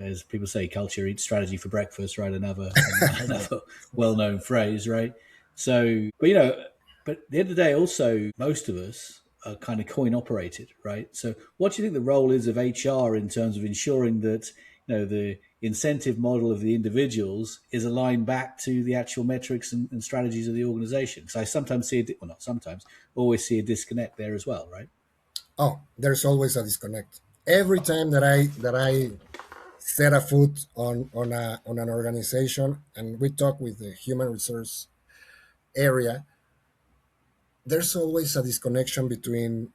as people say, culture eats strategy for breakfast, right? Another well-known phrase, right? So, but at the end of the day, also most of us are kind of coin operated, right? So, what do you think the role is of HR in terms of ensuring that the incentive model of the individuals is aligned back to the actual metrics and strategies of the organization? Because I sometimes see not sometimes, always see a disconnect there as well, right? Oh, there's always a disconnect. Every time that I set a foot on an organization and we talk with the human resource area, there's always a disconnection between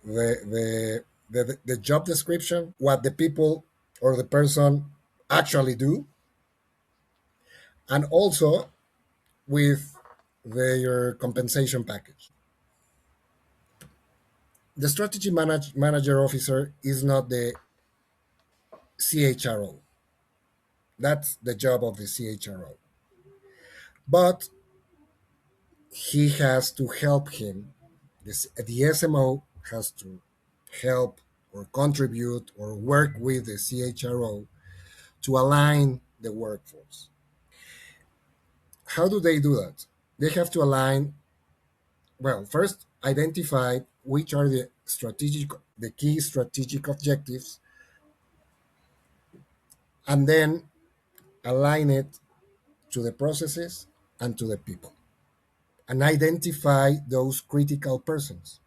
the job description, what the people or the person actually do, and also with their compensation package. The manager officer is not the CHRO. That's the job of the CHRO. But he has to help him. The SMO has to help or contribute or work with the CHRO to align the workforce. How do they do that? They have to align, well, first identify which are the key strategic objectives, and then align it to the processes and to the people, and identify those critical persons.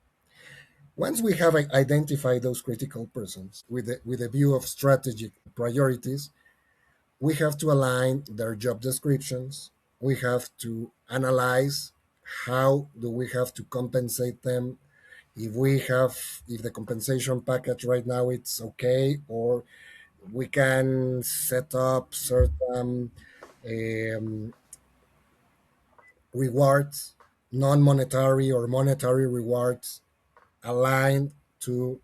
Once we have identified those critical persons with a view of strategic priorities, we have to align their job descriptions. We have to analyze how do we have to compensate them, if the compensation package right now it's okay, or we can set up certain um, rewards, non-monetary or monetary rewards aligned to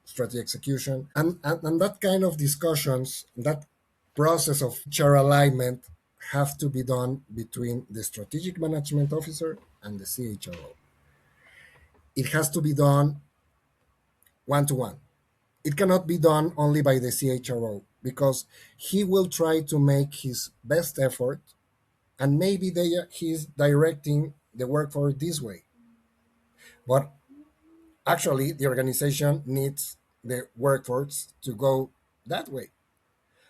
strategy execution, and that kind of discussions, that process of chair alignment have to be done between the strategic management officer and the CHRO. It has to be done one to one. It cannot be done only by the CHRO because he will try to make his best effort, and maybe he's directing the workforce this way, but actually the organization needs the workforce to go that way.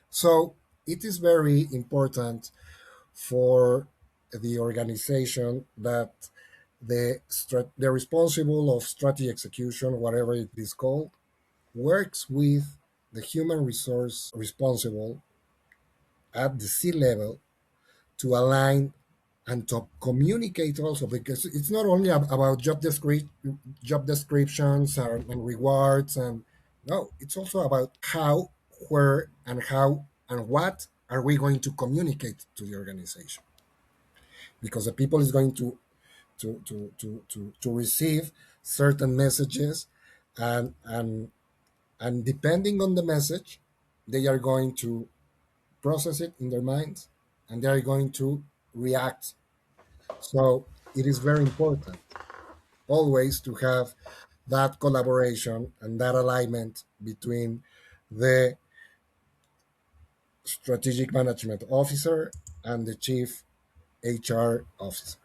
So it is very important for the organization that the responsible of strategy execution, whatever it is called, works with the human resource responsible at the C level to align and to communicate also, because it's not only about job descriptions and rewards, and no, it's also about how, where, and how and what are we going to communicate to the organization, because the people is going to receive certain messages, and depending on the message, they are going to process it in their minds, and they are going to react. So it is very important always to have that collaboration and that alignment between the strategic management officer and the chief HR officer.